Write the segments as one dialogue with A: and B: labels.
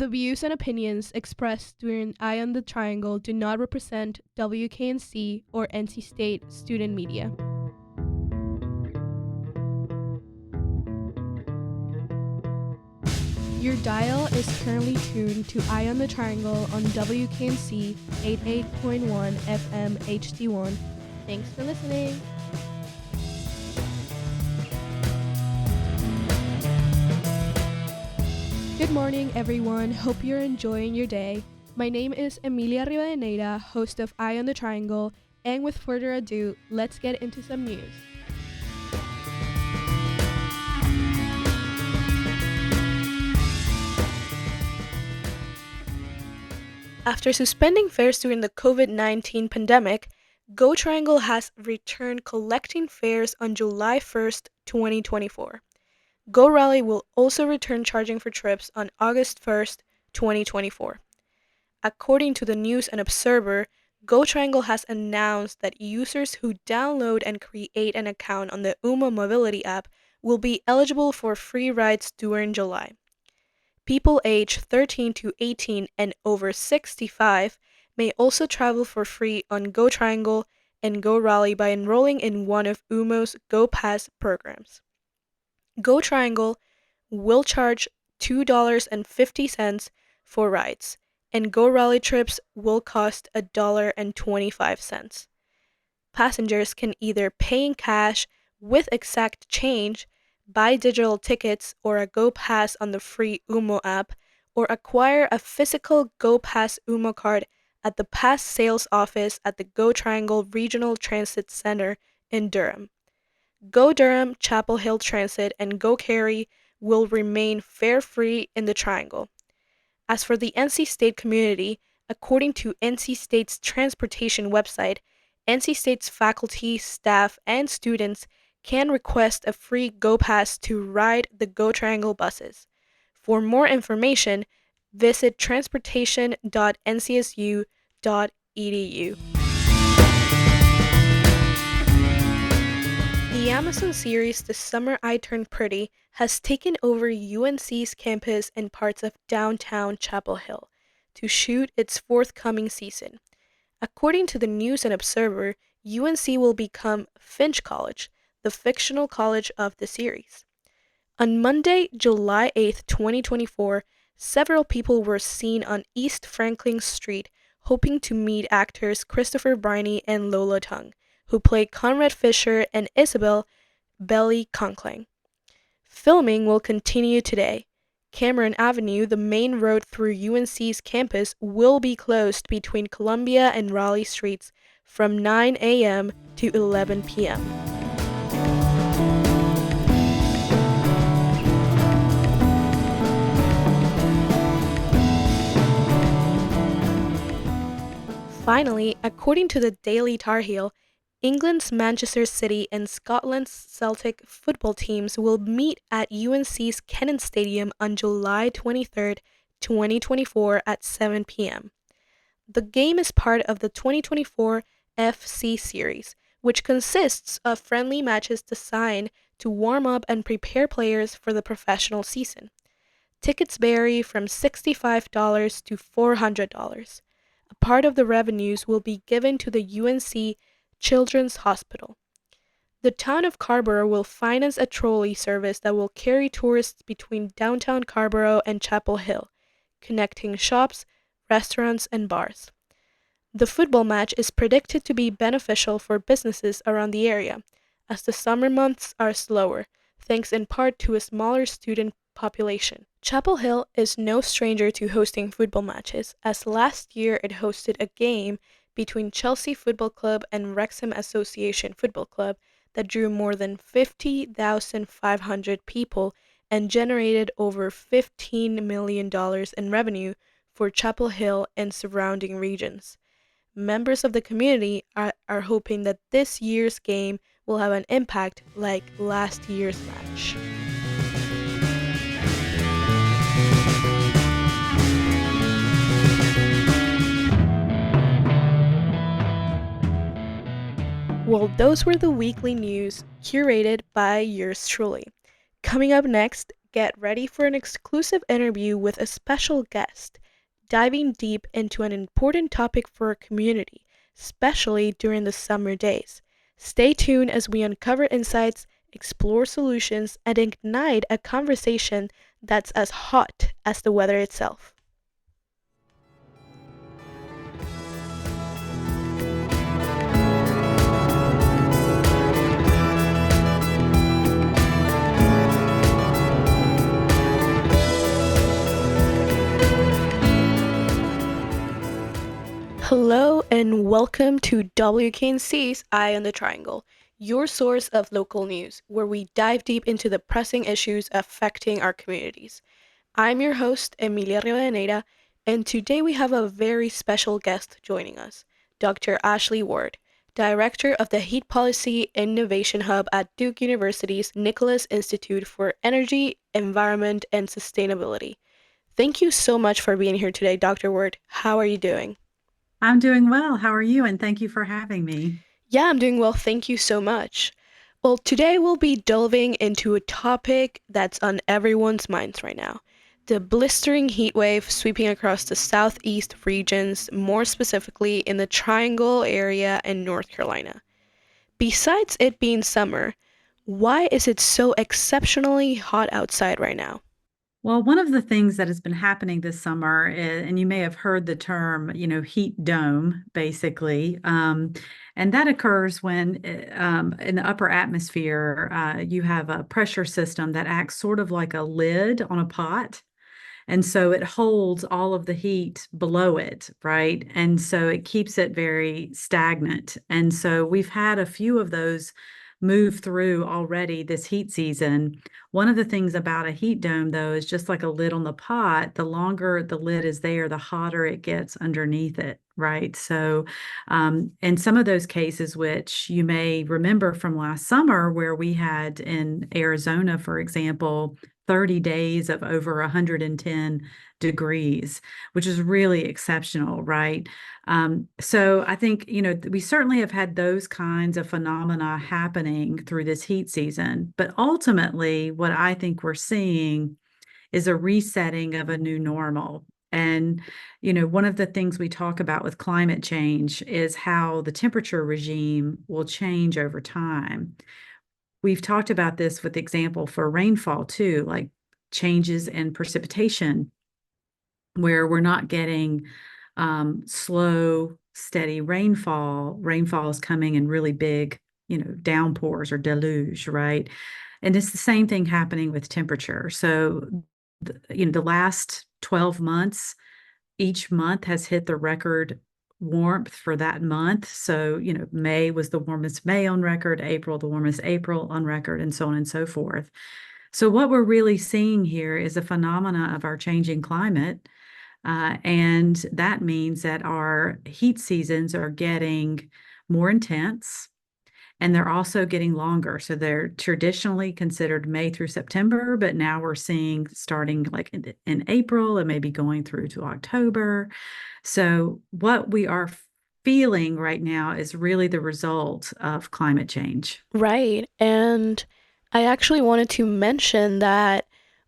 A: The views and opinions expressed during Eye on the Triangle do not represent WKNC or NC State student media. Your dial is currently tuned to Eye on the Triangle on WKNC 88.1 FM HD1. Thanks for listening. Good morning, everyone. Hope you're enjoying your day. My name is Emilia Rivadeneira, host of Eye on the Triangle, and with further ado, let's get into some news. After suspending fares during the COVID-19 pandemic, Go Triangle has returned collecting fares on July 1st, 2024. Go Rally will also return charging for trips on August 1st, 2024. According to the News and Observer, Go Triangle has announced that users who download and create an account on the UMO Mobility app will be eligible for free rides during July. People aged 13 to 18 and over 65 may also travel for free on Go Triangle and Go Rally by enrolling in one of UMO's Go Pass programs. Go Triangle will charge $2.50 for rides, and Go Rally trips will cost $1.25. Passengers can either pay in cash with exact change, buy digital tickets or a Go Pass on the free UMO app, or acquire a physical Go Pass UMO card at the Pass sales office at the Go Triangle Regional Transit Center in Durham. Go Durham, Chapel Hill Transit, and Go Cary will remain fare-free in the Triangle. As for the NC State community, according to NC State's transportation website, NC State's faculty, staff, and students can request a free Go Pass to ride the Go Triangle buses. For more information, visit transportation.ncsu.edu. The Amazon series The Summer I Turned Pretty has taken over UNC's campus and parts of downtown Chapel Hill to shoot its forthcoming season. According to the News and Observer, UNC will become Finch College, the fictional college of the series. On Monday, July 8, 2024, several people were seen on East Franklin Street hoping to meet actors Christopher Briney and Lola Tung, who played Conrad Fisher and Isabel Belly Conkling. Filming will continue today. Cameron Avenue, the main road through UNC's campus, will be closed between Columbia and Raleigh Streets from 9 a.m. to 11 p.m. Finally, according to the Daily Tar Heel, England's Manchester City and Scotland's Celtic football teams will meet at UNC's Kennan Stadium on July 23, 2024 at 7 p.m. The game is part of the 2024 FC series, which consists of friendly matches designed to warm up and prepare players for the professional season. Tickets vary from $65 to $400. A part of the revenues will be given to the UNC Children's Hospital. The town of Carrboro will finance a trolley service that will carry tourists between downtown Carrboro and Chapel Hill, connecting shops, restaurants, and bars. The football match is predicted to be beneficial for businesses around the area, as the summer months are slower, thanks in part to a smaller student population. Chapel Hill is no stranger to hosting football matches, as last year it hosted a game between Chelsea Football Club and Wrexham Association Football Club that drew more than 50,500 people and generated over $15 million in revenue for Chapel Hill and surrounding regions. Members of the community are hoping that this year's game will have an impact like last year's match. Well, those were the weekly news curated by yours truly. Coming up next, get ready for an exclusive interview with a special guest, diving deep into an important topic for our community, especially during the summer days. Stay tuned as we uncover insights, explore solutions, and ignite a conversation that's as hot as the weather itself. Hello and welcome to WKNC's Eye on the Triangle, your source of local news, where we dive deep into the pressing issues affecting our communities. I'm your host, Emilia Rivadeneira, and today we have a very special guest joining us, Dr. Ashley Ward, Director of the Heat Policy Innovation Hub at Duke University's Nicholas Institute for Energy, Environment, and Sustainability. Thank you so much for being here today, Dr. Ward. How are you doing?
B: I'm doing well. How are you? And thank you for having me.
A: Yeah, I'm doing well. Thank you so much. Well, today we'll be delving into a topic that's on everyone's minds right now, the blistering heat wave sweeping across the southeast regions, more specifically in the Triangle area in North Carolina. Besides it being summer, why is it so exceptionally hot outside right now?
B: Well, one of the things that has been happening this summer, and you may have heard the term, heat dome, basically. And that occurs when in the upper atmosphere, you have a pressure system that acts sort of like a lid on a pot. And so it holds all of the heat below it, right? And so it keeps it very stagnant. And so we've had a few of those move through already this heat season. One of the things about a heat dome, though, is just like a lid on the pot, the longer the lid is there, the hotter it gets underneath it, right? So, in some of those cases, which you may remember from last summer, where we had in Arizona, for example, 30 days of over 110 degrees, which is really exceptional, right? So I think, we certainly have had those kinds of phenomena happening through this heat season. But ultimately, what I think we're seeing is a resetting of a new normal. And, one of the things we talk about with climate change is how the temperature regime will change over time. We've talked about this with example for rainfall too, like changes in precipitation, where we're not getting slow, steady rainfall. Rainfall is coming in really big, downpours or deluge, right? And it's the same thing happening with temperature. So, the last 12 months, each month has hit the record warmth for that month. So, May was the warmest May on record, April, the warmest April on record, and so on and so forth. So, what we're really seeing here is a phenomena of our changing climate. And that means that our heat seasons are getting more intense and they're also getting longer. So they're traditionally considered May through September, but now we're seeing starting like in April and maybe going through to October. So what we are feeling right now is really the result of climate change.
A: Right. And I actually wanted to mention that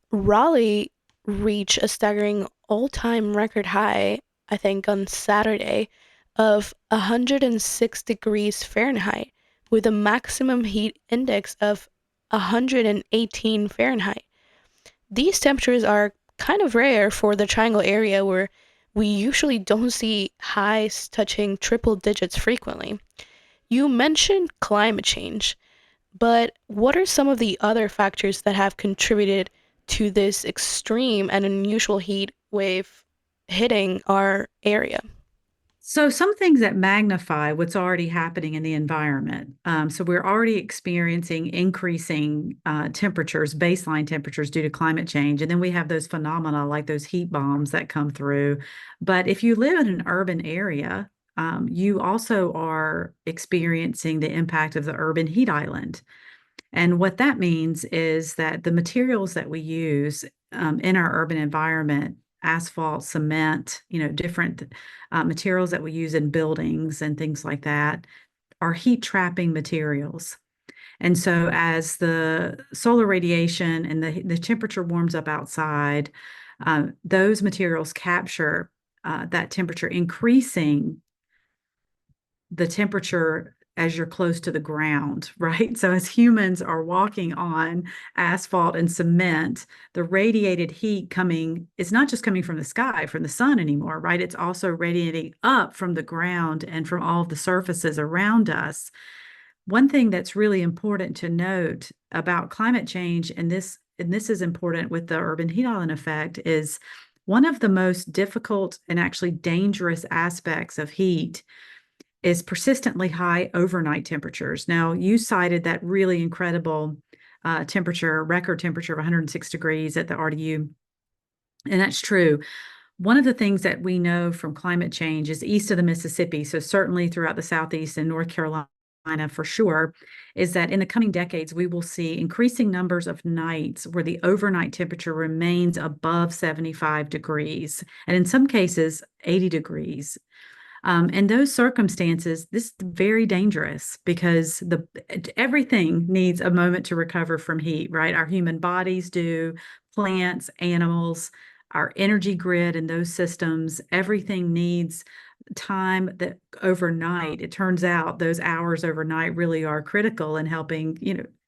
A: Raleigh reached a staggering all time record high, I think, on Saturday of 106 degrees Fahrenheit with a maximum heat index of 118 Fahrenheit. These temperatures are kind of rare for the Triangle area where we usually don't see highs touching triple digits frequently. You mentioned climate change. But what are some of the other factors that have contributed to this extreme and unusual heat wave hitting our area?
B: So, some things that magnify what's already happening in the environment. So, we're already experiencing increasing temperatures, baseline temperatures due to climate change. And then we have those phenomena like those heat bombs that come through. But if you live in an urban area, you also are experiencing the impact of the urban heat island. And what that means is that the materials that we use in our urban environment, asphalt, cement, different materials that we use in buildings and things like that, are heat trapping materials. And so as the solar radiation and the temperature warms up outside, those materials capture that temperature, increasing the temperature as you're close to the ground, right? So as humans are walking on asphalt and cement, the radiated heat coming is not just coming from the sky, from the sun anymore, right? It's also radiating up from the ground and from all of the surfaces around us. One thing that's really important to note about climate change, and this is important with the urban heat island effect, is one of the most difficult and actually dangerous aspects of heat is persistently high overnight temperatures. Now, you cited that really incredible record temperature of 106 degrees at the RDU, and that's true. One of the things that we know from climate change is east of the Mississippi, so certainly throughout the Southeast and North Carolina for sure, is that in the coming decades, we will see increasing numbers of nights where the overnight temperature remains above 75 degrees, and in some cases, 80 degrees. In those circumstances, this is very dangerous because the everything needs a moment to recover from heat, right? Our human bodies do, plants, animals, our energy grid and those systems, everything needs time that overnight. It turns out those hours overnight really are critical in helping,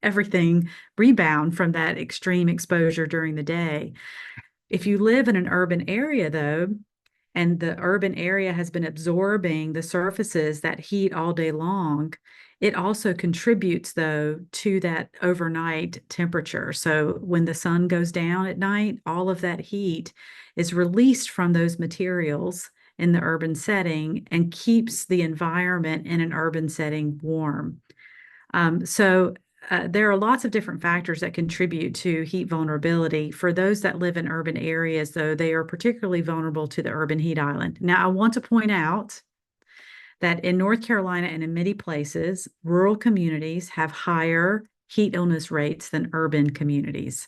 B: everything rebound from that extreme exposure during the day. If you live in an urban area, though, and the urban area has been absorbing the surfaces that heat all day long, it also contributes, though, to that overnight temperature. So when the sun goes down at night, all of that heat is released from those materials in the urban setting and keeps the environment in an urban setting warm. There are lots of different factors that contribute to heat vulnerability. For those that live in urban areas, though, they are particularly vulnerable to the urban heat island. Now, I want to point out that in North Carolina and in many places, rural communities have higher heat illness rates than urban communities.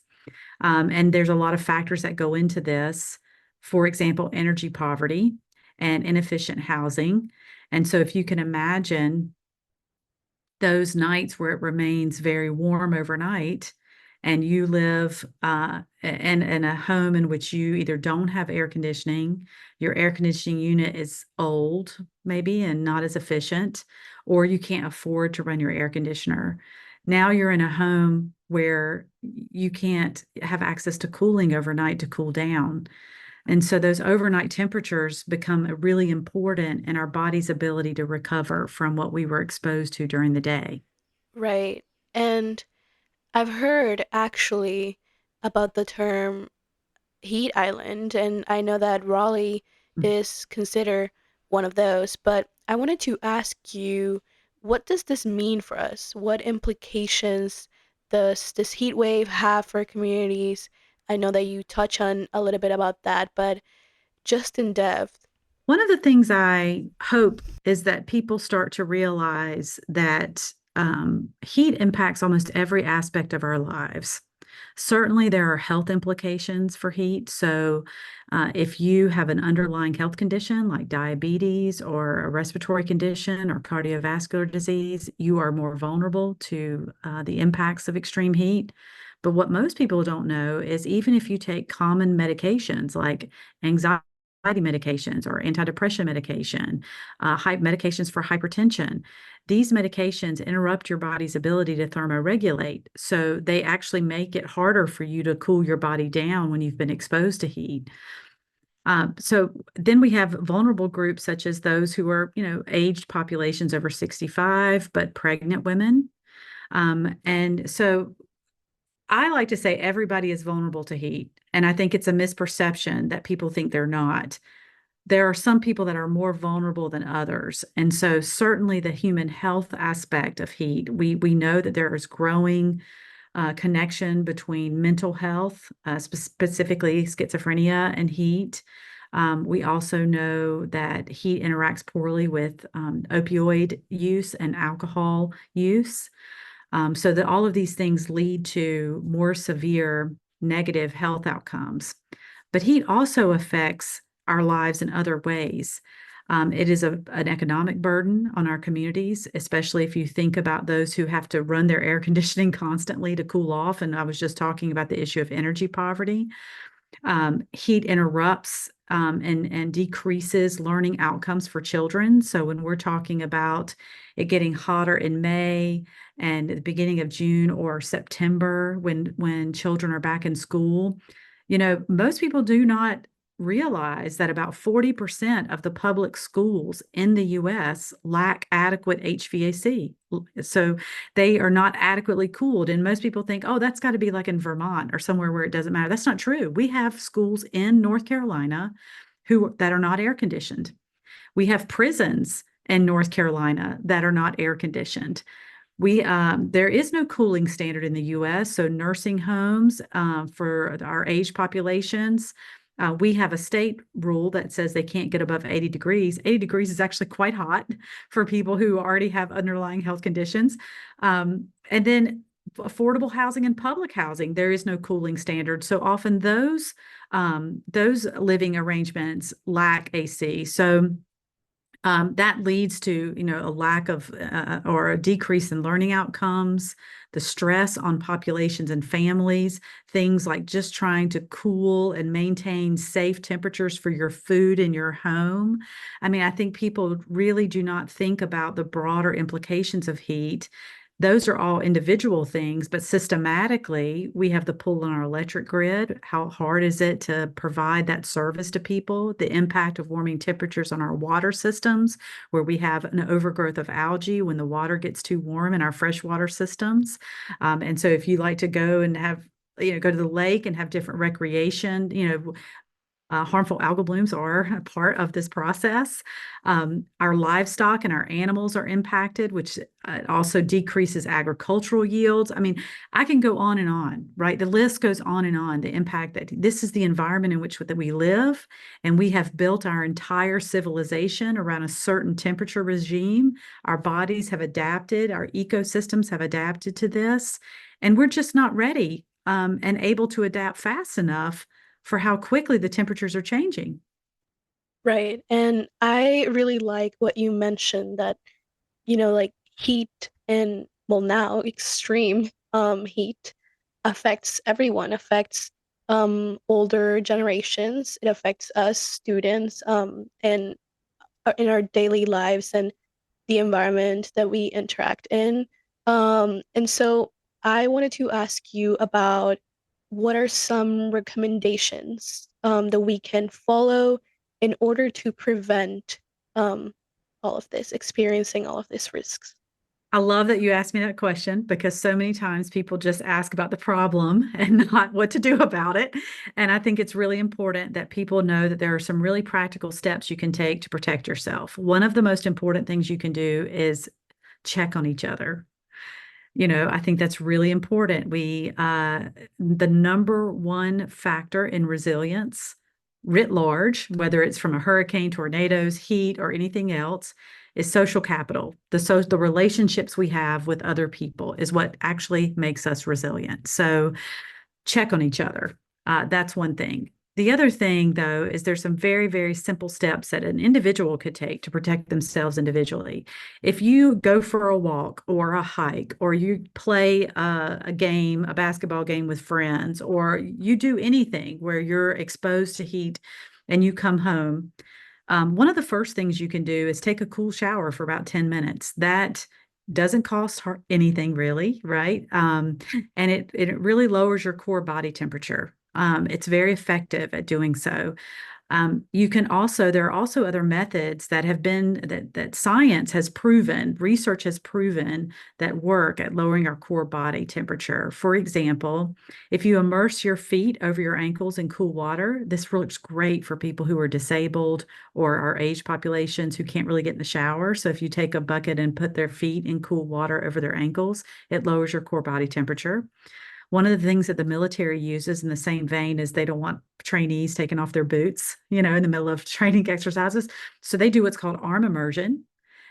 B: And there's a lot of factors that go into this. For example, energy poverty and inefficient housing. And so, if you can imagine those nights where it remains very warm overnight and you live in a home in which you either don't have air conditioning, your air conditioning unit is old, maybe, and not as efficient, or you can't afford to run your air conditioner. Now you're in a home where you can't have access to cooling overnight to cool down. And so those overnight temperatures become really important in our body's ability to recover from what we were exposed to during the day.
A: Right. And I've heard actually about the term heat island, and I know that Raleigh is considered one of those, but I wanted to ask you, what does this mean for us? What implications does this heat wave have for communities? I know that you touch on a little bit about that, but just in depth.
B: One of the things I hope is that people start to realize that heat impacts almost every aspect of our lives. Certainly, there are health implications for heat. So, if you have an underlying health condition like diabetes or a respiratory condition or cardiovascular disease, you are more vulnerable to the impacts of extreme heat. But what most people don't know is even if you take common medications like anxiety medications or antidepressant medication, medications for hypertension. These medications interrupt your body's ability to thermoregulate. So they actually make it harder for you to cool your body down when you've been exposed to heat. So then we have vulnerable groups such as those who are, aged populations over 65, but pregnant women. And so I like to say everybody is vulnerable to heat. And I think it's a misperception that people think they're not. There are some people that are more vulnerable than others. And so certainly the human health aspect of heat, we know that there is growing connection between mental health, specifically schizophrenia and heat. We also know that heat interacts poorly with opioid use and alcohol use. So that all of these things lead to more severe negative health outcomes. But heat also affects our lives in other ways. It is an economic burden on our communities, especially if you think about those who have to run their air conditioning constantly to cool off. And I was just talking about the issue of energy poverty. Heat interrupts and decreases learning outcomes for children. So when we're talking about it getting hotter in May and at the beginning of June or September, when children are back in school, most people do not realize that about 40% of the public schools in the US lack adequate HVAC. So they are not adequately cooled. And most people think, oh, that's got to be like in Vermont or somewhere where it doesn't matter. That's not true. We have schools in North Carolina that are not air conditioned. We have prisons in North Carolina that are not air conditioned. There is no cooling standard in the U.S., so nursing homes for our age populations, we have a state rule that says they can't get above 80 degrees. 80 degrees is actually quite hot for people who already have underlying health conditions. And then affordable housing and public housing, there is no cooling standard. So often those living arrangements lack AC. So that leads to, a lack of or a decrease in learning outcomes, the stress on populations and families, things like just trying to cool and maintain safe temperatures for your food in your home. I mean, I think people really do not think about the broader implications of heat. Those are all individual things, but systematically, we have the pull on our electric grid. How hard is it to provide that service to people? The impact of warming temperatures on our water systems, where we have an overgrowth of algae when the water gets too warm in our freshwater systems. And so if you like to go and go to the lake and have different recreation, harmful algal blooms are a part of this process. Our livestock and our animals are impacted, which also decreases agricultural yields. I mean, I can go on, right? The list goes on and on. The impact that this is the environment in which that we live, and we have built our entire civilization around a certain temperature regime. Our bodies have adapted, our ecosystems have adapted to this, and we're just not ready and able to adapt fast enough for how quickly the temperatures are changing.
A: Right. And I really like what you mentioned that, like heat and well now extreme heat affects everyone, affects older generations. It affects us students and in our daily lives and the environment that we interact in. And so I wanted to ask you about what are some recommendations that we can follow in order to prevent um, all of this, experiencing all of these risks.
B: I love that you asked me that question because so many times people just ask about the problem and not what to do about it. And I think it's really important that people know that there are some really practical steps you can take to protect yourself. One of the most important things you can do is check on each other. I think that's really important. The number one factor in resilience writ large, whether it's from a hurricane, tornadoes, heat, or anything else, is social capital. The relationships we have with other people is what actually makes us resilient. So check on each other. That's one thing. The other thing, though, is there's some very, very simple steps that an individual could take to protect themselves individually. If you go for a walk or a hike, or you play a game, a basketball game with friends, or you do anything where you're exposed to heat and you come home, one of the first things you can do is take a cool shower for about 10 minutes. That doesn't cost anything really, right? And it really lowers your core body temperature. It's very effective at doing so. There are also other methods that have been that science has proven, research has proven that work at lowering our core body temperature. For example, if you immerse your feet over your ankles in cool water, this works great for people who are disabled or our age populations who can't really get in the shower. So if you take a bucket and put their feet in cool water over their ankles, it lowers your core body temperature. One of the things that the military uses in the same vein is they don't want trainees taking off their boots, in the middle of training exercises. So they do what's called arm immersion.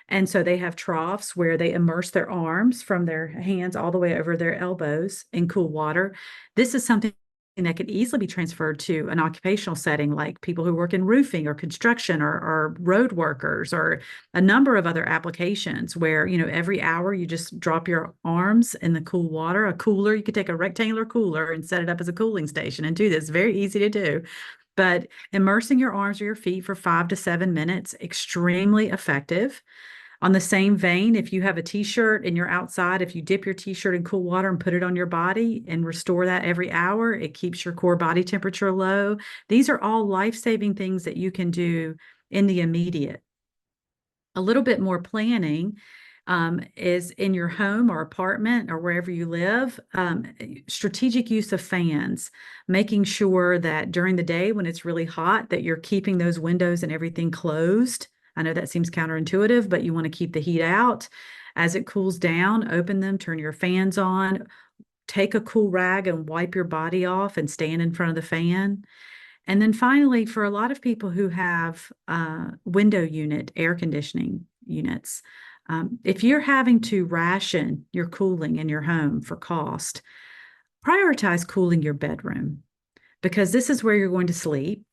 B: And so they have troughs where they immerse their arms from their hands all the way over their elbows in cool water. This is something that could easily be transferred to an occupational setting, like people who work in roofing or construction or road workers or a number of other applications where, every hour you just drop your arms in the cool water, a cooler. You could take a rectangular cooler and set it up as a cooling station and do this. Very easy to do. But immersing your arms or your feet for 5 to 7 minutes, extremely effective. On the same vein, if you have a t-shirt and you're outside, if you dip your t-shirt in cool water and put it on your body and restore that every hour, it keeps your core body temperature low. These are all life-saving things that you can do in the immediate. A little bit more planning is in your home or apartment or wherever you live, strategic use of fans, making sure that during the day when it's really hot, that you're keeping those windows and everything closed. I know that seems counterintuitive, but you want to keep the heat out. As it cools down, open them, turn your fans on, take a cool rag and wipe your body off and stand in front of the fan. And then finally, for a lot of people who have window unit air conditioning units, if you're having to ration your cooling in your home for cost, prioritize cooling your bedroom because this is where you're going to sleep.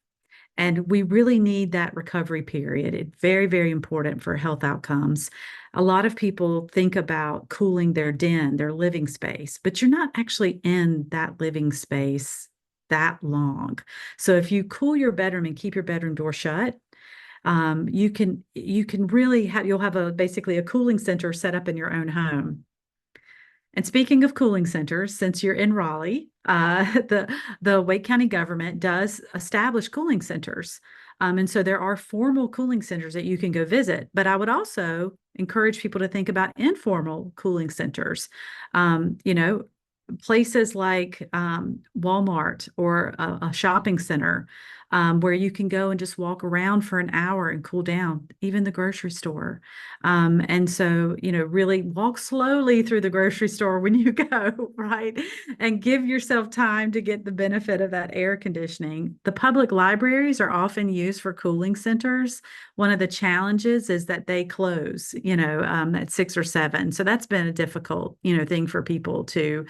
B: And we really need that recovery period. It's very, very important for health outcomes. A lot of people think about cooling their den, their living space, but you're not actually in that living space that long. So if you cool your bedroom and keep your bedroom door shut, you can really have you'll have a basically a cooling center set up in your own home. And speaking of cooling centers, since you're in Raleigh, the Wake County government does establish cooling centers. And so there are formal cooling centers that you can go visit. But I would also encourage people to think about informal cooling centers. Um, you know, Places like Walmart or a shopping center where you can go and just walk around for an hour and cool down, even the grocery store. And so, really walk slowly through the grocery store when you go, right? And give yourself time to get the benefit of that air conditioning. The public libraries are often used for cooling centers. One of the challenges is that they close, at 6 or 7. So that's been a difficult, thing for people to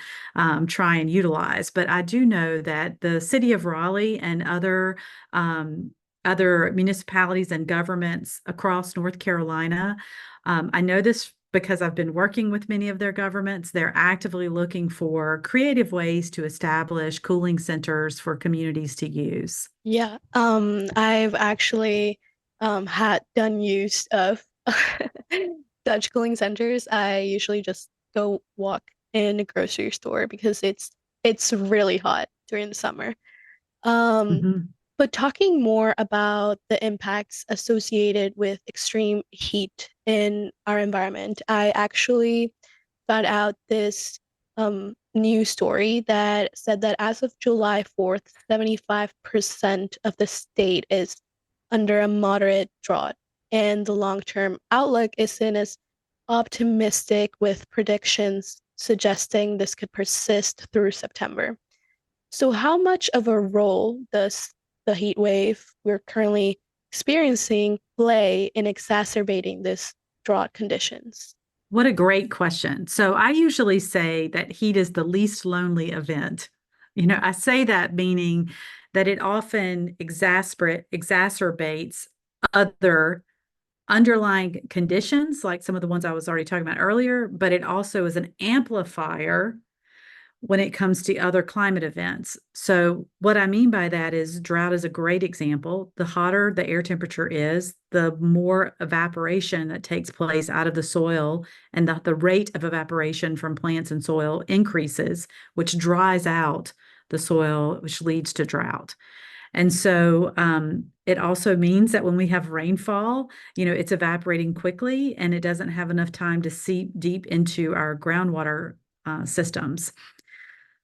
B: try and utilize. But I do know that the city of Raleigh and other municipalities and governments across North Carolina. I know this because I've been working with many of their governments. They're actively looking for creative ways to establish cooling centers for communities to use.
A: Yeah, I've actually had done use of Dutch cooling centers. I usually just go walk in a grocery store because it's really hot during the summer. Um,
B: Mhm.
A: but talking more about the impacts associated with extreme heat in our environment, I actually found out this news story that said that as of July 4th, 75% of the state is under a moderate drought, and the long-term outlook is seen as optimistic, with predictions suggesting this could persist through September. So, how much of a role does the heat wave we're currently experiencing play in exacerbating this drought conditions?
B: What a great question. So I usually say that heat is the least lonely event. I say that meaning that it often exacerbates other underlying conditions, like some of the ones I was already talking about earlier, but it also is an amplifier when it comes to other climate events. So, what I mean by that is drought is a great example. The hotter the air temperature is, the more evaporation that takes place out of the soil, and the rate of evaporation from plants and soil increases, which dries out the soil, which leads to drought. And so it also means that when we have rainfall, it's evaporating quickly and it doesn't have enough time to seep deep into our groundwater systems.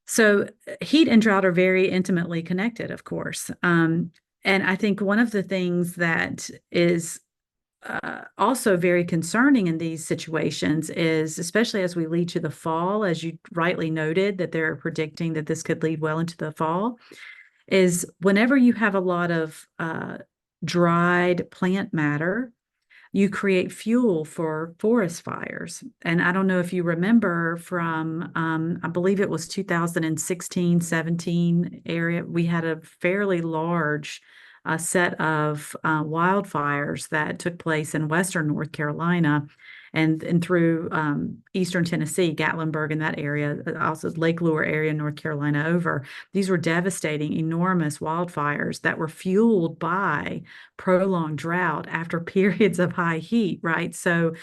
B: So heat and drought are very intimately connected, of course. And I think one of the things that is also very concerning in these situations is, especially as we lead to the fall, as you rightly noted, that they're predicting that this could lead well into the fall, is whenever you have a lot of dried plant matter, you create fuel for forest fires. And I don't know if you remember from, I believe it was 2016, 17 area, we had a fairly large set of wildfires that took place in western North Carolina and through eastern Tennessee, Gatlinburg and that area, also Lake Lure area, North Carolina over. These were devastating, enormous wildfires that were fueled by prolonged drought after periods of high heat, right? So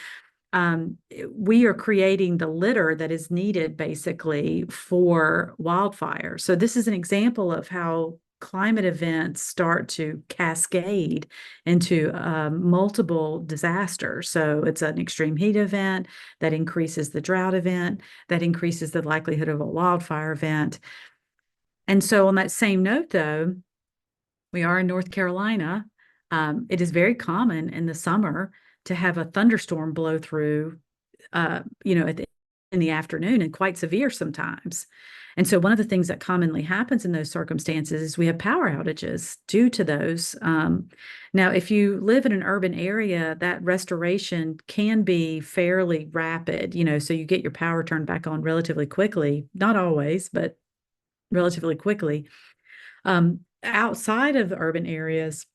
B: we are creating the litter that is needed basically for wildfire. So this is an example of how climate events start to cascade into multiple disasters. So it's an extreme heat event that increases the drought event, that increases the likelihood of a wildfire event. And so on that same note, though, we are in North Carolina. It is very common in the summer to have a thunderstorm blow through, in the afternoon and quite severe sometimes. And so one of the things that commonly happens in those circumstances is we have power outages due to those. Now, if you live in an urban area, that restoration can be fairly rapid, so you get your power turned back on relatively quickly, not always, but relatively quickly. Outside of the urban areas,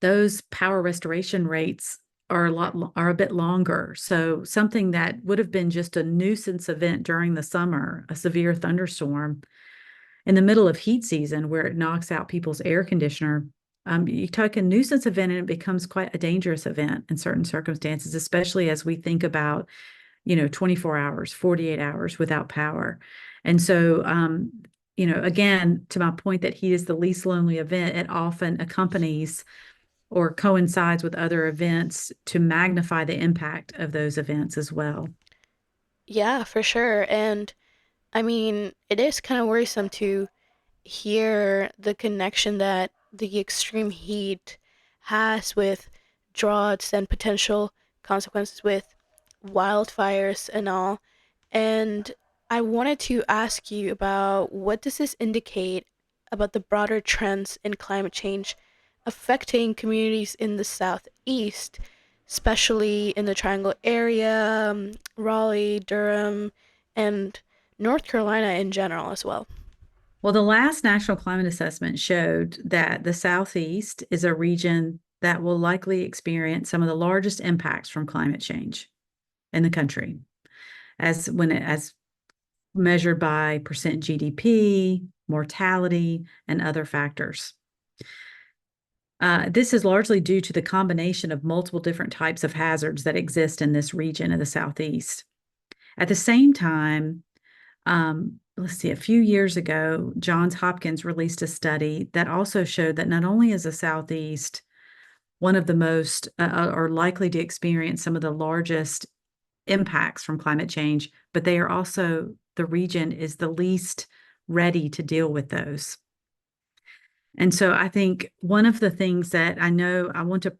B: those power restoration rates are a bit longer. So something that would have been just a nuisance event during the summer, a severe thunderstorm, in the middle of heat season where it knocks out people's air conditioner, you take a nuisance event and it becomes quite a dangerous event in certain circumstances, especially as we think about 24 hours, 48 hours without power. And so, again, to my point that heat is the least lonely event, it often accompanies or coincides with other events to magnify the impact of those events as well.
A: Yeah, for sure. And I mean, it is kind of worrisome to hear the connection that the extreme heat has with droughts and potential consequences with wildfires and all. And I wanted to ask you about what does this indicate about the broader trends in climate change affecting communities in the southeast, especially in the Triangle area, Raleigh, Durham, and North Carolina in general as well.
B: Well, the last National Climate Assessment showed that the Southeast is a region that will likely experience some of the largest impacts from climate change in the country, as measured by percent GDP, mortality, and other factors. This is largely due to the combination of multiple different types of hazards that exist in this region of the Southeast. At the same time, let's see, a few years ago, Johns Hopkins released a study that also showed that not only is the Southeast one of the most are likely to experience some of the largest impacts from climate change, but they are also the region is the least ready to deal with those. And so I think one of the things that I know I want to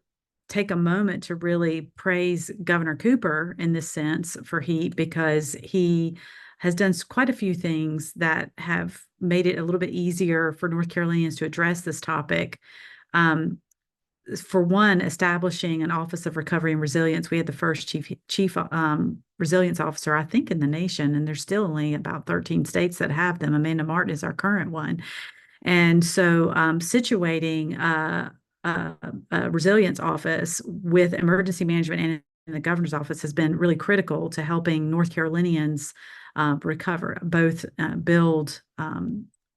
B: take a moment to really praise Governor Cooper in this sense for heat because he has done quite a few things that have made it a little bit easier for North Carolinians to address this topic. For one, establishing an Office of Recovery and Resilience. We had the first chief resilience officer, I think, in the nation, and there's still only about 13 states that have them. Amanda Martin is our current one. And so situating a resilience office with emergency management and the governor's office has been really critical to helping North Carolinians recover, both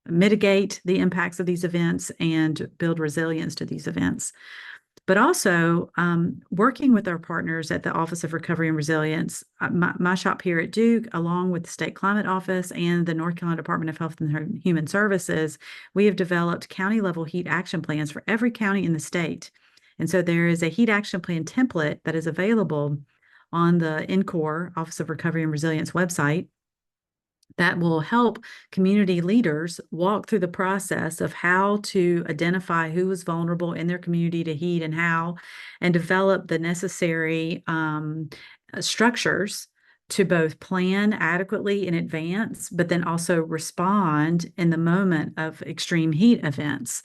B: mitigate the impacts of these events and build resilience to these events. But also working with our partners at the Office of Recovery and Resilience, my shop here at Duke, along with the State Climate Office and the North Carolina Department of Health and Human Services, we have developed county level heat action plans for every county in the state. And so there is a heat action plan template that is available on the NCORE Office of Recovery and Resilience website that will help community leaders walk through the process of how to identify who is vulnerable in their community to heat and how, and develop the necessary structures to both plan adequately in advance, but then also respond in the moment of extreme heat events.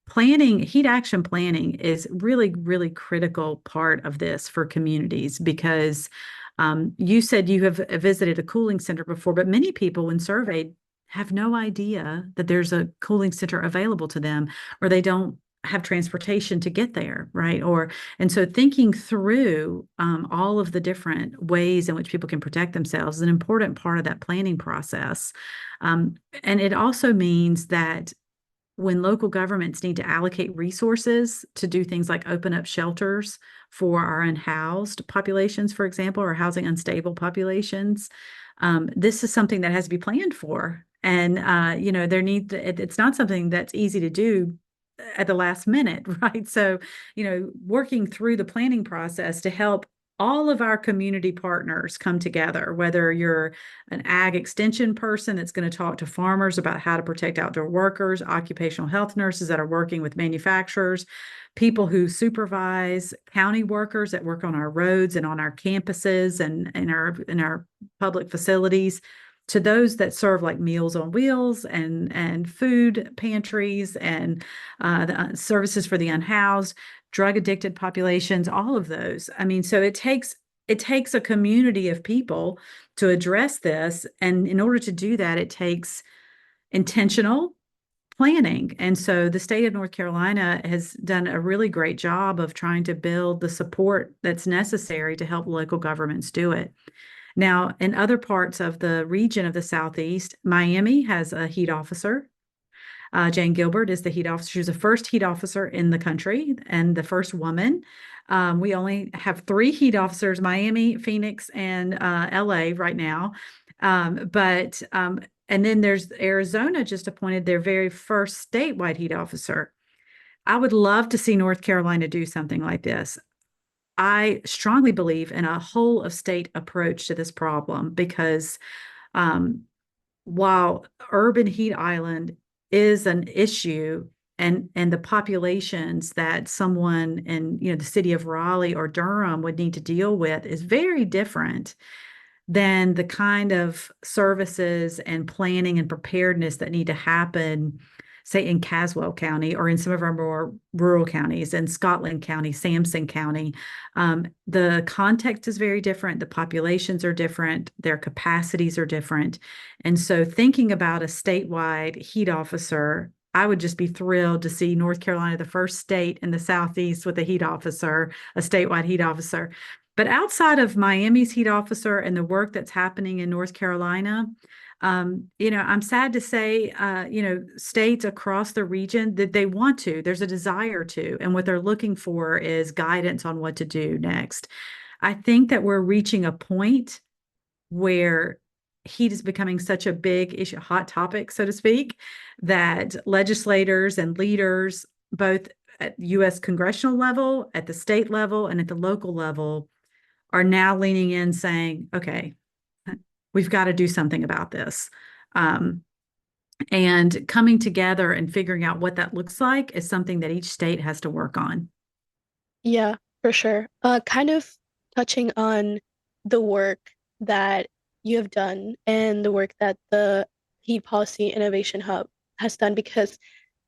B: planning, heat action planning is really, really critical part of this for communities because you said you have visited a cooling center before, but many people, when surveyed, have no idea that there's a cooling center available to them, or they don't have transportation to get there, right? Or and so thinking through all of the different ways in which people can protect themselves is an important part of that planning process. Um, and it also means that when local governments need to allocate resources to do things like open up shelters for our unhoused populations, for example, or housing unstable populations, this is something that has to be planned for. And it's not something that's easy to do at the last minute, right? So, working through the planning process to help all of our community partners come together, whether you're an ag extension person that's going to talk to farmers about how to protect outdoor workers, occupational health nurses that are working with manufacturers, people who supervise county workers that work on our roads and on our campuses and in our public facilities, to those that serve like Meals on Wheels and food pantries and the services for the unhoused, drug addicted populations, all of those. I mean, so it takes a community of people to address this, and in order to do that, it takes intentional planning. And so the state of North Carolina has done a really great job of trying to build the support that's necessary to help local governments do it. Now, in other parts of the region of the Southeast, Miami has a heat officer. Jane Gilbert is the heat officer. She's the first heat officer in the country and the first woman. We only have three heat officers: Miami, Phoenix, and LA right now. And then there's Arizona just appointed their very first statewide heat officer. I would love to see North Carolina do something like this. I strongly believe in a whole of state approach to this problem because um, while urban heat island is an issue, and the populations that someone in the city of Raleigh or Durham would need to deal with is very different than the kind of services and planning and preparedness that need to happen, say, in Caswell County or in some of our more rural counties, in Scotland County, Sampson County. The context is very different. The populations are different. Their capacities are different. And so thinking about a statewide heat officer, I would just be thrilled to see North Carolina, the first state in the Southeast with a heat officer, a statewide heat officer. But outside of Miami's heat officer and the work that's happening in North Carolina, I'm sad to say, states across the region that they want to, there's a desire to, and what they're looking for is guidance on what to do next. I think that we're reaching a point where heat is becoming such a big issue, hot topic, so to speak, that legislators and leaders, both at U.S. congressional level, at the state level, and at the local level, are now leaning in saying, okay, we've got to do something about this. Um, and coming together and figuring out what that looks like is something that each state has to work on.
A: Yeah, for sure. Kind of touching on the work that you have done and the work that the Heat Policy Innovation Hub has done, because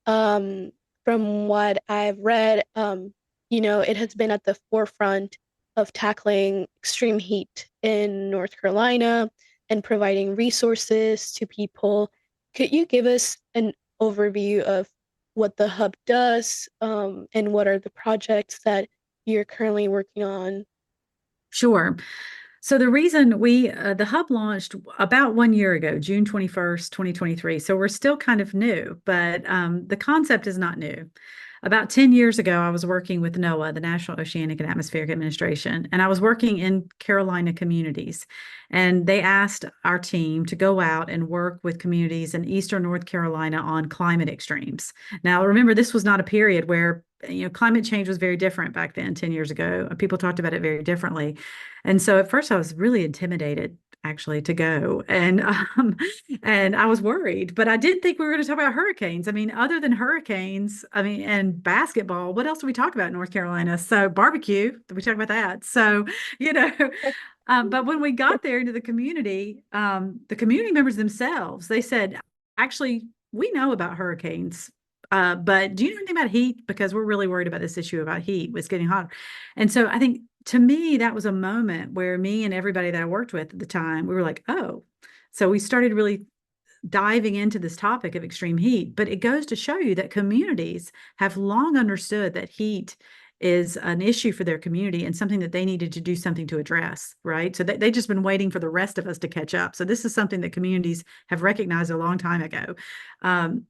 A: um, from what I've read, it has been at the forefront of tackling extreme heat in North Carolina and providing resources to people. Could you give us an overview of what the hub does, and what are the projects that you're currently working on?
B: Sure. So the hub launched about 1 year ago, June 21st, 2023. So we're still kind of new, but the concept is not new. About 10 years ago, I was working with NOAA, the National Oceanic and Atmospheric Administration, and I was working in Carolina communities. And they asked our team to go out and work with communities in Eastern North Carolina on climate extremes. Now, remember, this was not a period where climate change was very different back then, 10 years ago. People talked about it very differently. And so at first I was really intimidated actually to go, and I was worried, but I didn't think we were going to talk about hurricanes. I mean, other than hurricanes, I mean, and basketball, what else do we talk about in North Carolina? So barbecue, we talk about that. So, you know, but when we got there into the community members themselves, they said, actually, we know about hurricanes. But do you know anything about heat? Because we're really worried about this issue about heat. It's getting hotter. And so I think to me, that was a moment where me and everybody that I worked with at the time, we were like, oh. So we started really diving into this topic of extreme heat. But it goes to show you that communities have long understood that heat is an issue for their community and something that they needed to do something to address, right? So they just been waiting for the rest of us to catch up. So this is something that communities have recognized a long time ago. Um,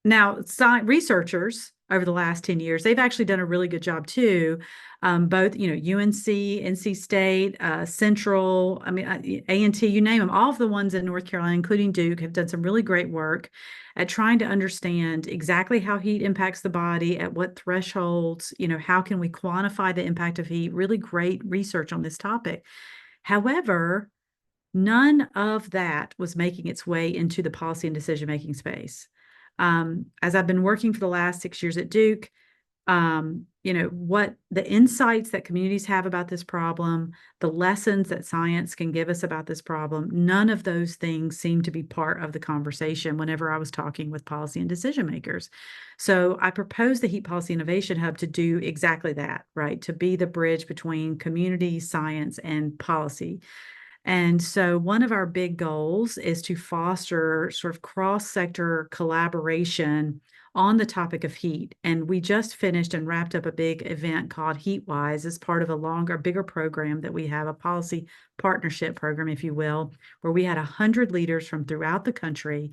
B: Now, researchers over the last 10 years, they've actually done a really good job too. Both, UNC, NC State, Central, I mean, A&T, you name them, all of the ones in North Carolina, including Duke, have done some really great work at trying to understand exactly how heat impacts the body, at what thresholds, how can we quantify the impact of heat, really great research on this topic. However, none of that was making its way into the policy and decision-making space. As I've been working for the last 6 years at Duke, what the insights that communities have about this problem, the lessons that science can give us about this problem, none of those things seem to be part of the conversation whenever I was talking with policy and decision makers. So I proposed the Heat Policy Innovation Hub to do exactly that, right? To be the bridge between community, science, and policy. And so, one of our big goals is to foster sort of cross sector collaboration on the topic of heat. And we just finished and wrapped up a big event called HeatWise as part of a longer, bigger program that we have, a policy partnership program, if you will, where we had 100 leaders from throughout the country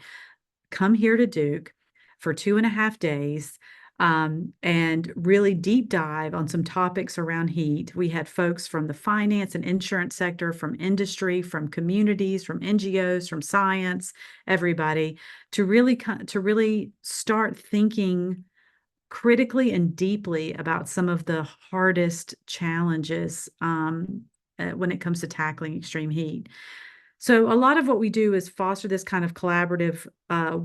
B: come here to Duke for 2.5 days, and really deep dive on some topics around heat. We had folks from the finance and insurance sector, from industry, from communities, from NGOs, from science, everybody, to really start thinking critically and deeply about some of the hardest challenges when it comes to tackling extreme heat. So a lot of what we do is foster this kind of collaborative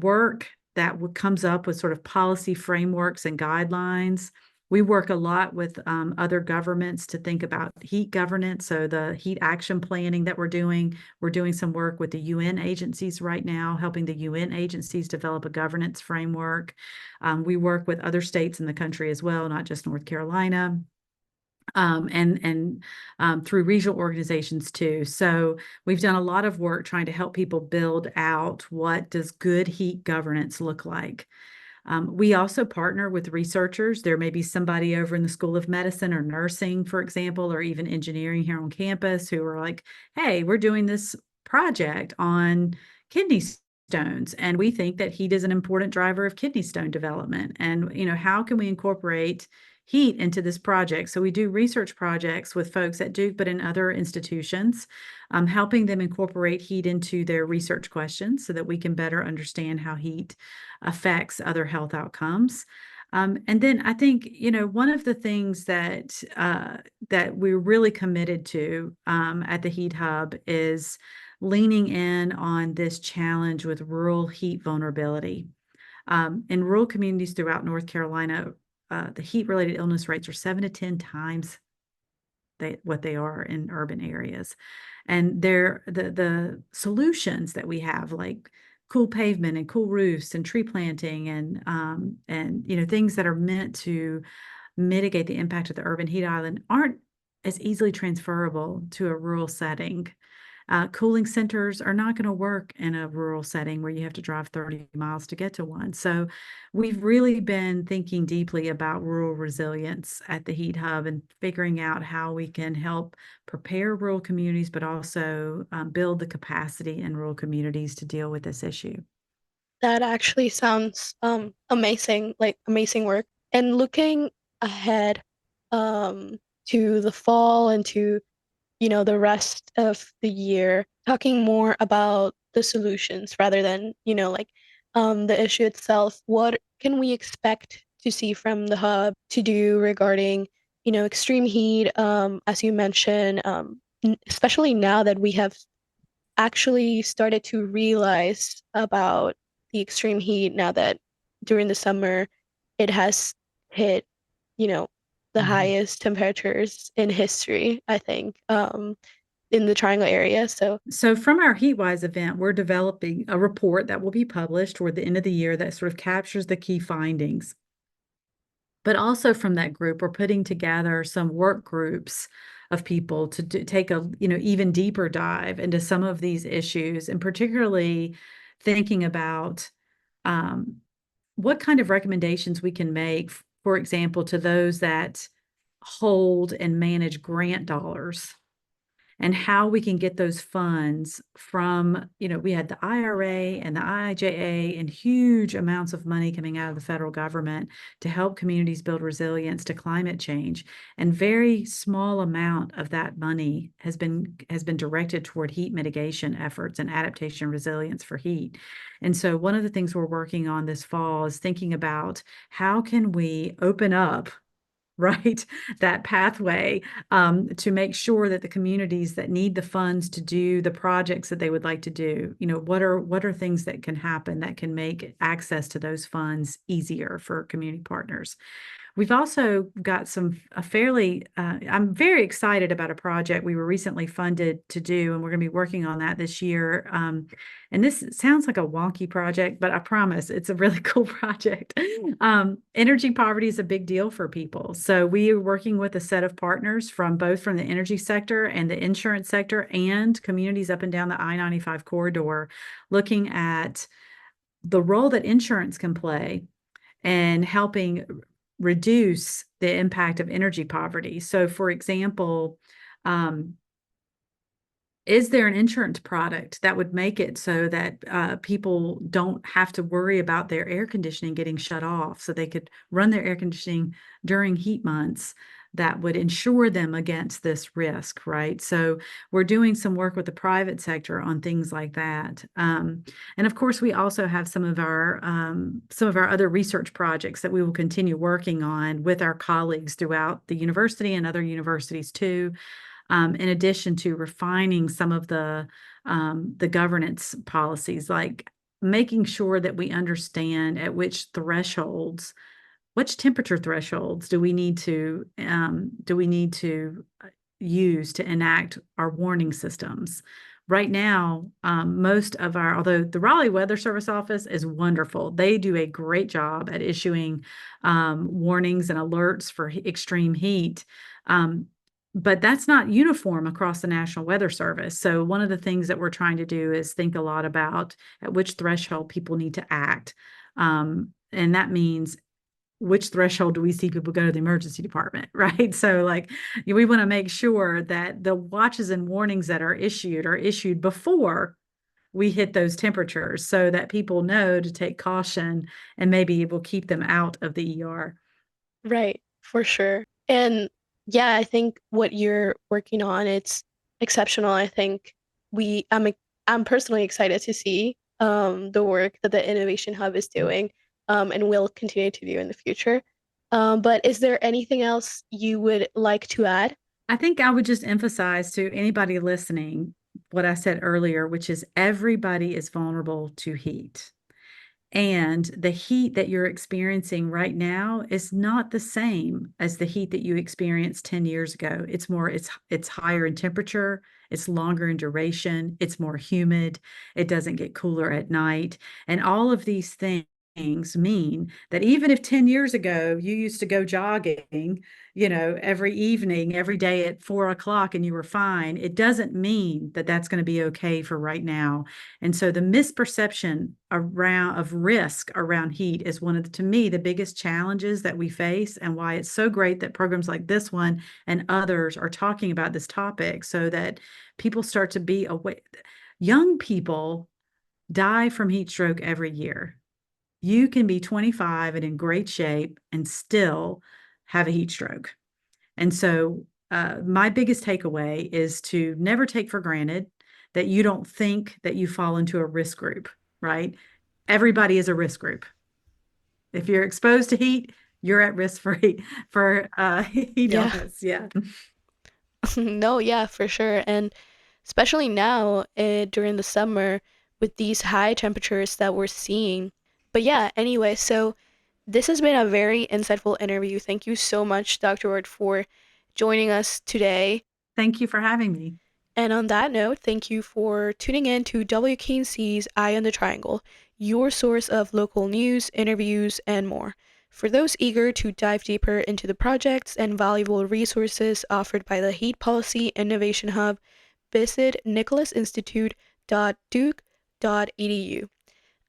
B: work that comes up with sort of policy frameworks and guidelines. We work a lot with other governments to think about heat governance. So the heat action planning that we're doing some work with the UN agencies right now, helping the UN agencies develop a governance framework. We work with other states in the country as well, not just North Carolina, and through regional organizations too. So we've done a lot of work trying to help people build out what does good heat governance look like. We also partner with researchers. There may be somebody over in the School of Medicine or nursing, for example, or even engineering here on campus who are like, hey, we're doing this project on kidney stones, and we think that heat is an important driver of kidney stone development. And, how can we incorporate heat into this project? So we do research projects with folks at Duke, but in other institutions, helping them incorporate heat into their research questions so that we can better understand how heat affects other health outcomes. And then I think, one of the things that we're really committed to at the Heat Hub is leaning in on this challenge with rural heat vulnerability. In rural communities throughout North Carolina, the heat-related illness rates are 7 to 10 times what they are in urban areas. And the solutions that we have, like cool pavement and cool roofs and tree planting and things that are meant to mitigate the impact of the urban heat island, aren't as easily transferable to a rural setting. Cooling centers are not going to work in a rural setting where you have to drive 30 miles to get to one. So we've really been thinking deeply about rural resilience at the Heat Hub and figuring out how we can help prepare rural communities, but also build the capacity in rural communities to deal with this issue.
A: That actually sounds amazing, like amazing work. And looking ahead um to the fall and to the rest of the year, talking more about the solutions rather than, like the issue itself. What can we expect to see from the hub to do regarding, extreme heat, as you mentioned, especially now that we have actually started to realize about the extreme heat now that during the summer it has hit, you know, the
B: Mhm.
A: highest temperatures in history, I think. in the Triangle area. So,
B: So, from our HeatWise event, we're developing a report that will be published toward the end of the year that sort of captures the key findings. But also from that group, we're putting together some work groups of people to take a even deeper dive into some of these issues, and particularly thinking about um, what kind of recommendations we can make, for example, to those that hold and manage grant dollars and how we can get those funds from, we had the IRA and the IIJA and huge amounts of money coming out of the federal government to help communities build resilience to climate change. And very small amount of that money has been directed toward heat mitigation efforts and adaptation resilience for heat. And so one of the things we're working on this fall is thinking about how can we open up right? That pathway to make sure that the communities that need the funds to do the projects that they would like to do, what are things that can happen that can make access to those funds easier for community partners. We've also got a fairly, I'm very excited about a project we were recently funded to do, and we're going to be working on that this year. And this sounds like a wonky project, but I promise it's a really cool project. Energy poverty is a big deal for people. So we are working with a set of partners from both from the energy sector and the insurance sector and communities up and down the I-95 corridor, looking at the role that insurance can play and helping reduce the impact of energy poverty. So, for example, um, is there an insurance product that would make it so that people don't have to worry about their air conditioning getting shut off, so they could run their air conditioning during heat months that would insure them against this risk, right? So we're doing some work with the private sector on things like that. And of course, we also have some of our other research projects that we will continue working on with our colleagues throughout the university and other universities too, in addition to refining some of the governance policies, like making sure that we understand at which temperature thresholds do we need to use to enact our warning systems. Right now, although the Raleigh Weather Service office is wonderful, they do a great job at issuing warnings and alerts for extreme heat. Um, but that's not uniform across the National Weather Service. So one of the things that we're trying to do is think a lot about at which threshold people need to act. And that means which threshold do we see people go to the emergency department, right? So like we want to make sure that the watches and warnings that are issued before we hit those temperatures so that people know to take caution and maybe it will keep them out of the ER.
A: right, for sure. And yeah, I think what you're working on, it's exceptional. I think we I'm personally excited to see the work that the Innovation Hub is doing and will continue to do in the future. But is there anything else you would like to add?
B: I think I would just emphasize to anybody listening what I said earlier, which is everybody is vulnerable to heat. And the heat that you're experiencing right now is not the same as the heat that you experienced 10 years ago. It's higher in temperature, it's longer in duration, it's more humid, it doesn't get cooler at night. And all of these things mean that even if 10 years ago you used to go jogging, every evening, every day at 4 o'clock and you were fine, it doesn't mean that that's going to be okay for right now. And so the misperception of risk around heat is one of to me, the biggest challenges that we face, and why it's so great that programs like this one and others are talking about this topic so that people start to be aware. Young people die from heat stroke every year. You can be 25 and in great shape and still have a heat stroke. And so, my biggest takeaway is to never take for granted that you don't think that you fall into a risk group, right? Everybody is a risk group. If you're exposed to heat, you're at risk for heat
A: Yeah.
B: illness. Yeah.
A: No, yeah, for sure. And especially now during the summer with these high temperatures that we're seeing. But yeah, anyway, so this has been a very insightful interview. Thank you so much, Dr. Ward, for joining us today.
B: Thank you for having me.
A: And on that note, thank you for tuning in to WKNC's Eye on the Triangle, your source of local news, interviews, and more. For those eager to dive deeper into the projects and valuable resources offered by the Heat Policy Innovation Hub, visit nicholasinstitute.duke.edu.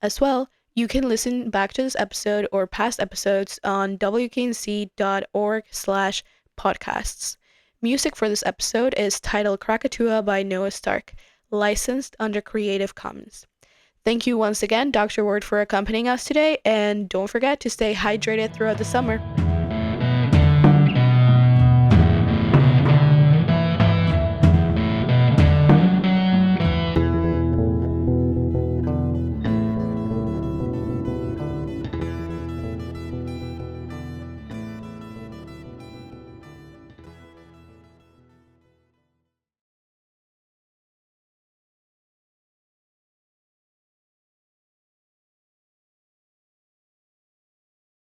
A: As well, you can listen back to this episode or past episodes on wknc.org/podcasts. Music for this episode is titled Krakatoa by Noah Stark, licensed under Creative Commons. Thank you once again, Dr. Ward, for accompanying us today, and don't forget to stay hydrated throughout the summer.